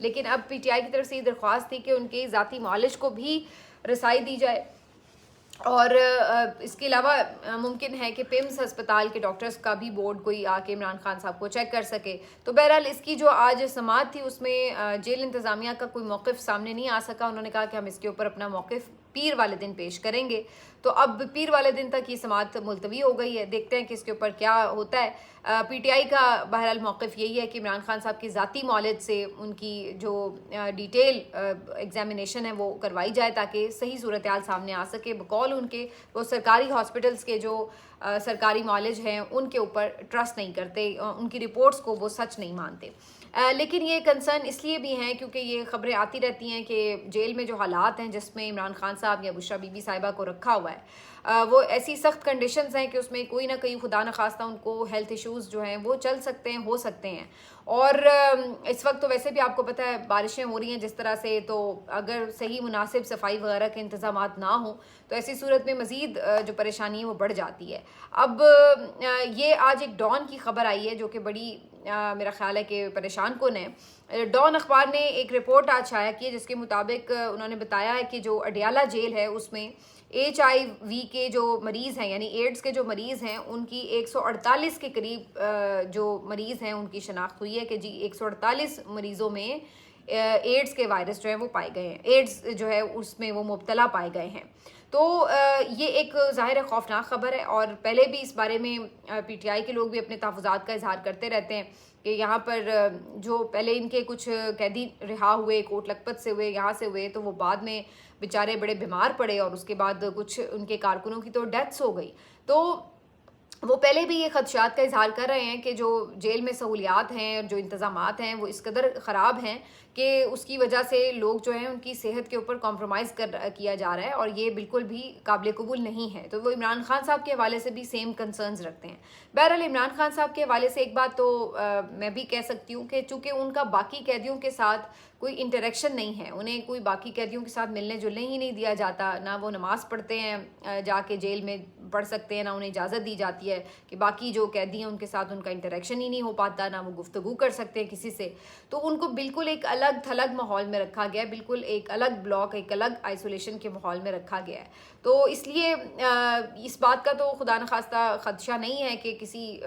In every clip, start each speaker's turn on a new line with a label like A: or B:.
A: لیکن اب P T I کی طرف سے یہ درخواست تھی کہ ان کے ذاتی معالج کو بھی رسائی دی جائے، اور اس کے علاوہ ممکن ہے کہ پیمز ہسپتال کے ڈاکٹرز کا بھی بورڈ کوئی آ کے عمران خان صاحب کو چیک کر سکے۔ تو بہرحال اس کی جو آج سماعت تھی اس میں جیل انتظامیہ کا کوئی موقف سامنے نہیں آ سکا۔ انہوں نے کہا کہ ہم اس کے اوپر اپنا موقف پیر والے دن پیش کریں گے۔ تو اب پیر والے دن تک یہ سماعت ملتوی ہو گئی ہے، دیکھتے ہیں کہ اس کے اوپر کیا ہوتا ہے۔ پی ٹی آئی کا بہرحال موقف یہی ہے کہ عمران خان صاحب کے ذاتی معالج سے ان کی جو ڈیٹیل ایگزامینیشن ہے وہ کروائی جائے تاکہ صحیح صورتحال سامنے آ سکے۔ بقول ان کے وہ سرکاری ہاسپٹلز کے جو سرکاری معالج ہیں ان کے اوپر ٹرسٹ نہیں کرتے، ان کی رپورٹس کو وہ سچ نہیں مانتے۔ لیکن یہ کنسرن اس لیے بھی ہیں کیونکہ یہ خبریں آتی رہتی ہیں کہ جیل میں جو حالات ہیں جس میں عمران خان صاحب یا بشریٰ بی بی صاحبہ کو رکھا ہوا ہے وہ ایسی سخت کنڈیشنز ہیں کہ اس میں کوئی نہ کوئی خدا نخواستہ ان کو ہیلتھ ایشوز جو ہیں وہ چل سکتے ہیں، ہو سکتے ہیں۔ اور اس وقت تو ویسے بھی آپ کو پتہ ہے بارشیں ہو رہی ہیں جس طرح سے، تو اگر صحیح مناسب صفائی وغیرہ کے انتظامات نہ ہوں تو ایسی صورت میں مزید جو پریشانی ہے وہ بڑھ جاتی ہے۔ اب یہ آج ایک ڈان کی خبر آئی ہے جو کہ بڑی میرا خیال ہے کہ پریشان کن ہے۔ ڈان اخبار نے ایک رپورٹ آج شائع کی ہے جس کے مطابق انہوں نے بتایا ہے کہ جو اڈیالہ جیل ہے اس میں HIV کے جو مریض ہیں یعنی ایڈز کے جو مریض ہیں ان کی 148 کے قریب جو مریض ہیں ان کی شناخت ہوئی ہے کہ جی 148 مریضوں میں ایڈز کے وائرس جو ہے وہ پائے گئے ہیں، ایڈز جو ہے اس میں وہ مبتلا پائے گئے ہیں۔ تو یہ ایک ظاہر خوفناک خبر ہے، اور پہلے بھی اس بارے میں پی ٹی آئی کے لوگ بھی اپنے تحفظات کا اظہار کرتے رہتے ہیں کہ یہاں پر جو پہلے ان کے کچھ قیدی رہا ہوئے کوٹ لکھپت سے ہوئے، یہاں سے ہوئے، تو وہ بعد میں بیچارے بڑے بیمار پڑے اور اس کے بعد کچھ ان کے کارکنوں کی تو ڈیتھس ہو گئی۔ تو وہ پہلے بھی یہ خدشات کا اظہار کر رہے ہیں کہ جو جیل میں سہولیات ہیں، جو انتظامات ہیں وہ اس قدر خراب ہیں کہ اس کی وجہ سے لوگ جو ہیں ان کی صحت کے اوپر کمپرومائز کیا جا رہا ہے، اور یہ بالکل بھی قابل قبول نہیں ہے۔ تو وہ عمران خان صاحب کے حوالے سے بھی سیم کنسرنز رکھتے ہیں۔ بہرحال عمران خان صاحب کے حوالے سے ایک بات تو میں بھی کہہ سکتی ہوں کہ چونکہ ان کا باقی قیدیوں کے ساتھ کوئی انٹریکشن نہیں ہے، انہیں کوئی باقی قیدیوں کے ساتھ ملنے جلنے ہی نہیں دیا جاتا، نہ وہ نماز پڑھتے ہیں جا کے جیل میں پڑھ سکتے ہیں، نہ انہیں اجازت دی جاتی ہے کہ باقی جو قیدی ہیں ان کے ساتھ ان کا انٹریکشن ہی نہیں ہو پاتا، نہ وہ گفتگو کر سکتے ہیں کسی سے۔ تو ان کو بالکل ایک الگ تھلگ ماحول میں رکھا گیا ہے، بالکل ایک الگ بلاک، ایک الگ آئسولیشن کے ماحول میں رکھا گیا ہے۔ تو اس لیے اس بات کا تو خدا نخواستہ خدشہ نہیں ہے کہ کسی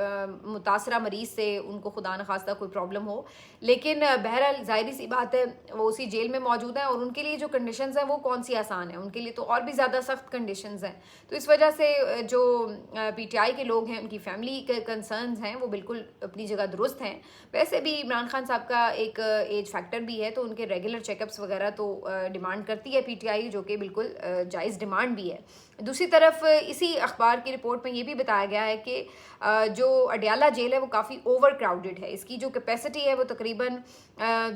A: متاثرہ مریض سے ان کو خدا نخواستہ کوئی پرابلم ہو، لیکن بہرحال ظاہری سی بات ہے وہ اسی جیل میں موجود ہیں، اور ان کے لیے جو کنڈیشنز ہیں وہ کون سی آسان ہیں، ان کے لیے تو اور بھی زیادہ سخت کنڈیشنز ہیں۔ تو اس وجہ سے جو پی ٹی آئی کے لوگ ہیں ان کی فیملی کے کنسرنز ہیں وہ بالکل اپنی جگہ درست ہیں۔ ویسے بھی عمران خان صاحب کا ایک ایج فیکٹر بھی ہے، تو ان کے ریگولر چیک اپس وغیرہ تو ڈیمانڈ کرتی ہے پی ٹی آئی، جو کہ بالکل جائز ڈیمانڈ بھی ہے۔ دوسری طرف اسی اخبار کی رپورٹ میں یہ بھی بتایا گیا ہے کہ جو اڈیالہ جیل ہے وہ کافی اوور کراؤڈڈ ہے، اس کی جو کیپیسٹی ہے وہ تقریباً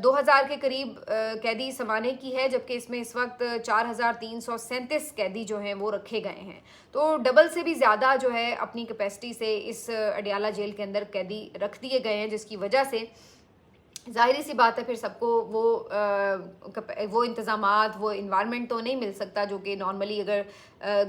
A: 2000 کے قریب قیدی سمانے کی ہے، جبکہ اس میں اس وقت 4337 قیدی جو ہیں وہ رکھے گئے ہیں۔ تو ڈبل سے بھی زیادہ جو ہے اپنی کیپیسٹی سے اس اڈیالہ جیل کے اندر قیدی رکھ دیے گئے ہیں، جس کی وجہ سے ظاہری سی بات ہے پھر سب کو وہ انتظامات، وہ انوائرمنٹ تو نہیں مل سکتا جو کہ نارملی اگر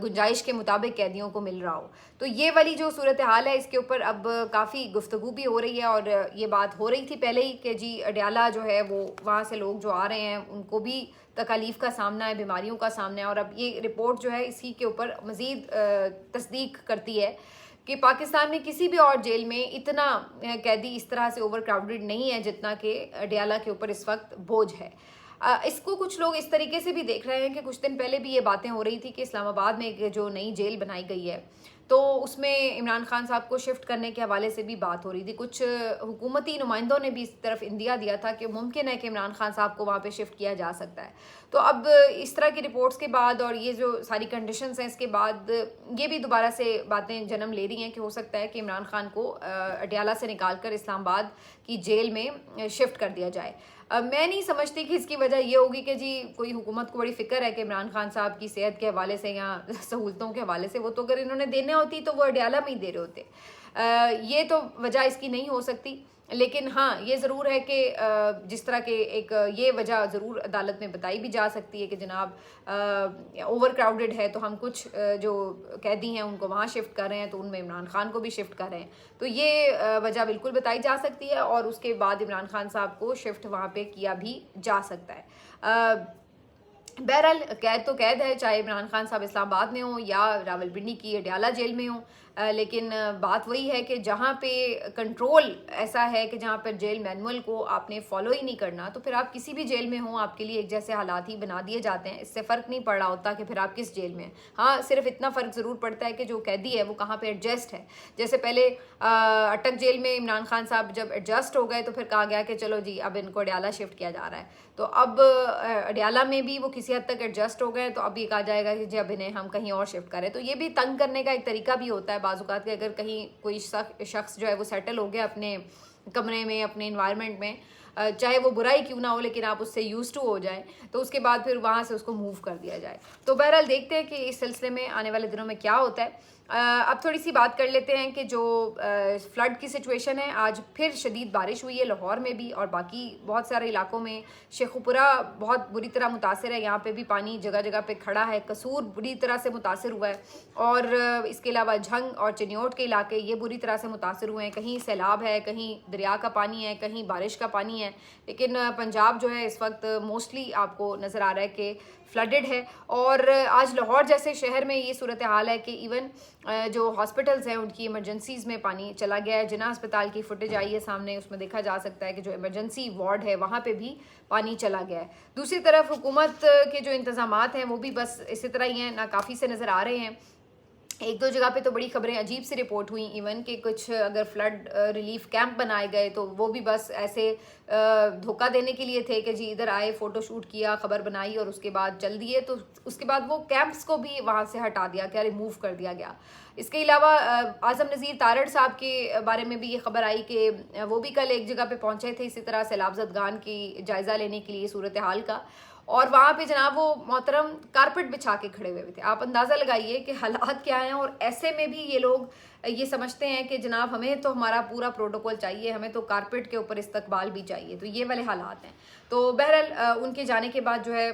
A: گنجائش کے مطابق قیدیوں کو مل رہا ہو۔ تو یہ والی جو صورتحال ہے اس کے اوپر اب کافی گفتگو بھی ہو رہی ہے، اور یہ بات ہو رہی تھی پہلے ہی کہ جی اڈیالہ جو ہے وہ وہاں سے لوگ جو آ رہے ہیں ان کو بھی تکالیف کا سامنا ہے، بیماریوں کا سامنا ہے، اور اب یہ رپورٹ جو ہے اسی کے اوپر مزید تصدیق کرتی ہے کہ پاکستان میں کسی بھی اور جیل میں اتنا قیدی اس طرح سے اوور کراؤڈڈ نہیں ہے جتنا کہ اڈیالہ کے اوپر اس وقت بوجھ ہے۔ اس کو کچھ لوگ اس طریقے سے بھی دیکھ رہے ہیں کہ کچھ دن پہلے بھی یہ باتیں ہو رہی تھی کہ اسلام آباد میں ایک جو نئی جیل بنائی گئی ہے تو اس میں عمران خان صاحب کو شفٹ کرنے کے حوالے سے بھی بات ہو رہی تھی۔ کچھ حکومتی نمائندوں نے بھی اس طرف اندیا دیا تھا کہ ممکن ہے کہ عمران خان صاحب کو وہاں پہ شفٹ کیا جا سکتا ہے۔ تو اب اس طرح کی رپورٹس کے بعد اور یہ جو ساری کنڈیشنز ہیں اس کے بعد یہ بھی دوبارہ سے باتیں جنم لے رہی ہیں کہ ہو سکتا ہے کہ عمران خان کو اڈیالہ سے نکال کر اسلام آباد کی جیل میں شفٹ کر دیا جائے۔ میں نہیں سمجھتی کہ اس کی وجہ یہ ہوگی کہ جی کوئی حکومت کو بڑی فکر ہے کہ عمران خان صاحب کی صحت کے حوالے سے یا سہولتوں کے حوالے سے، وہ تو اگر انہوں نے دینے ہوتی تو وہ اڈیالہ میں ہی دے رہے ہوتے۔ یہ تو وجہ اس کی نہیں ہو سکتی۔ لیکن ہاں یہ ضرور ہے کہ جس طرح کے ایک یہ وجہ ضرور عدالت میں بتائی بھی جا سکتی ہے کہ جناب اوور کراؤڈڈ ہے تو ہم کچھ جو قیدی ہیں ان کو وہاں شفٹ کر رہے ہیں، تو ان میں عمران خان کو بھی شفٹ کر رہے ہیں، تو یہ وجہ بالکل بتائی جا سکتی ہے، اور اس کے بعد عمران خان صاحب کو شفٹ وہاں پہ کیا بھی جا سکتا ہے۔ بہرحال قید تو قید ہے، چاہے عمران خان صاحب اسلام آباد میں ہوں یا راولپنڈی کی اڈیالہ جیل میں ہوں، لیکن بات وہی ہے کہ جہاں پہ کنٹرول ایسا ہے کہ جہاں پر جیل مینول کو آپ نے فالو ہی نہیں کرنا، تو پھر آپ کسی بھی جیل میں ہوں آپ کے لیے ایک جیسے حالات ہی بنا دیے جاتے ہیں، اس سے فرق نہیں پڑ رہا ہوتا کہ پھر آپ کس جیل میں ہیں۔ ہاں صرف اتنا فرق ضرور پڑتا ہے کہ جو قیدی ہے وہ کہاں پہ ایڈجسٹ ہے۔ جیسے پہلے اٹک جیل میں عمران خان صاحب جب ایڈجسٹ ہو گئے تو پھر کہا گیا کہ چلو جی اب ان کو اڈیالہ شفٹ کیا جا رہا ہے، تو اب اڈیالہ میں بھی وہ کسی حد تک ایڈجسٹ ہو گئے، تو اب یہ کہا جائے گا کہ جی اب انہیں ہم کہیں اور شفٹ کریں، تو یہ بھی تنگ کرنے کا ایک طریقہ بھی ہوتا ہے بعض اوقات کہ اگر کہیں کوئی شخص جو ہے وہ سیٹل ہو گیا اپنے کمرے میں، اپنے انوائرمنٹ میں، چاہے وہ برائی کیوں نہ ہو لیکن آپ اس سے یوز ٹو ہو جائیں، تو اس کے بعد پھر وہاں سے اس کو موو کر دیا جائے۔ تو بہرحال دیکھتے ہیں کہ اس سلسلے میں آنے والے دنوں میں کیا ہوتا ہے۔ اب تھوڑی سی بات کر لیتے ہیں کہ جو فلڈ کی سچویشن ہے، آج پھر شدید بارش ہوئی ہے لاہور میں بھی اور باقی بہت سارے علاقوں میں۔ شیخوپورہ بہت بری طرح متاثر ہے، یہاں پہ بھی پانی جگہ جگہ پہ کھڑا ہے۔ قصور بری طرح سے متاثر ہوا ہے، اور اس کے علاوہ جھنگ اور چنیوٹ کے علاقے یہ بری طرح سے متاثر ہوئے ہیں، کہیں سیلاب ہے، کہیں دریا کا پانی ہے، کہیں بارش کا پانی ہے، لیکن پنجاب جو ہے اس وقت موسٹلی آپ کو نظر آ رہا ہے کہ فلڈڈ ہے۔ اور آج لاہور جیسے شہر میں یہ صورتحال ہے کہ ایون جو ہاسپٹلز ہیں ان کی ایمرجنسیز میں پانی چلا گیا ہے۔ جناح اسپتال کی فوٹیج آئی ہے سامنے، اس میں دیکھا جا سکتا ہے کہ جو ایمرجنسی وارڈ ہے وہاں پہ بھی پانی چلا گیا ہے۔ دوسری طرف حکومت کے جو انتظامات ہیں وہ بھی بس اسی طرح ہی ہیں، ناکافی سے نظر آ رہے ہیں۔ ایک دو جگہ پہ تو بڑی خبریں عجیب سے رپورٹ ہوئیں ایون کہ کچھ اگر فلڈ ریلیف کیمپ بنائے گئے تو وہ بھی بس ایسے دھوکہ دینے کے لیے تھے کہ جی ادھر آئے، فوٹو شوٹ کیا، خبر بنائی اور اس کے بعد چل دیے، تو اس کے بعد وہ کیمپس کو بھی وہاں سے ہٹا دیا گیا، ریموو کر دیا گیا۔ اس کے علاوہ اعظم نذیر تارڑ صاحب کے بارے میں بھی یہ خبر آئی کہ وہ بھی کل ایک جگہ پہ پہنچے تھے اسی طرح سیلاب زدگان کی جائزہ لینے کے لیے صورتحال کا، اور وہاں پہ جناب وہ محترم کارپٹ بچھا کے کھڑے ہوئے تھے۔ آپ اندازہ لگائیے کہ حالات کیا ہیں، اور ایسے میں بھی یہ لوگ یہ سمجھتے ہیں کہ جناب ہمیں تو ہمارا پورا پروٹوکول چاہیے، ہمیں تو کارپٹ کے اوپر استقبال بھی چاہیے، تو یہ والے حالات ہیں۔ تو بہرحال ان کے جانے کے بعد جو ہے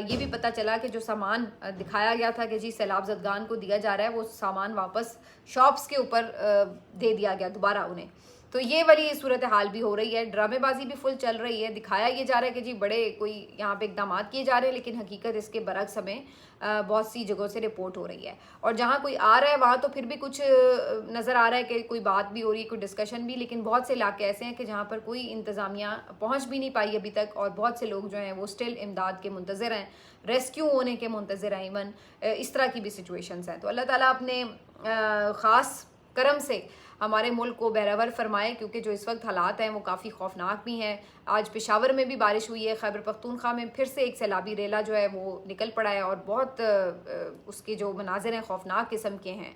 A: یہ بھی پتہ چلا کہ جو سامان دکھایا گیا تھا کہ جی سیلاب زدگان کو دیا جا رہا ہے، وہ سامان واپس شاپس کے اوپر دے دیا گیا دوبارہ انہیں۔ تو یہ والی صورتحال بھی ہو رہی ہے، ڈرامے بازی بھی فل چل رہی ہے، دکھایا یہ جا رہا ہے کہ جی بڑے کوئی یہاں پہ اقدامات کیے جا رہے ہیں، لیکن حقیقت اس کے برعکس ہمیں بہت سی جگہوں سے رپورٹ ہو رہی ہے، اور جہاں کوئی آ رہا ہے وہاں تو پھر بھی کچھ نظر آ رہا ہے کہ کوئی بات بھی ہو رہی ہے، کوئی ڈسکشن بھی، لیکن بہت سے علاقے ایسے ہیں کہ جہاں پر کوئی انتظامیہ پہنچ بھی نہیں پائی ابھی تک، اور بہت سے لوگ جو ہیں وہ اسٹل امداد کے منتظر ہیں، ریسکیو ہونے کے منتظر ہیں، ایون اس طرح کی بھی سچویشنز ہیں۔ تو اللہ تعالیٰ اپنے خاص کرم سے ہمارے ملک کو بہرور فرمائے، کیونکہ جو اس وقت حالات ہیں وہ کافی خوفناک بھی ہیں۔ آج پشاور میں بھی بارش ہوئی ہے، خیبر پختونخوا میں پھر سے ایک سیلابی ریلا جو ہے وہ نکل پڑا ہے، اور بہت اس کے جو مناظر ہیں خوفناک قسم کے ہیں۔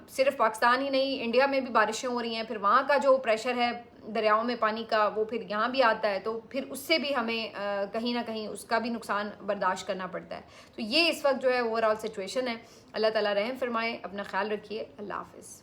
A: صرف پاکستان ہی نہیں، انڈیا میں بھی بارشیں ہو رہی ہیں، پھر وہاں کا جو پریشر ہے دریاؤں میں پانی کا وہ پھر یہاں بھی آتا ہے، تو پھر اس سے بھی ہمیں کہیں نہ کہیں اس کا بھی نقصان برداشت کرنا پڑتا ہے۔ تو یہ اس وقت جو ہے اوور آل سچویشن ہے۔ اللہ تعالیٰ رحم فرمائے، اپنا خیال رکھیے، اللہ حافظ۔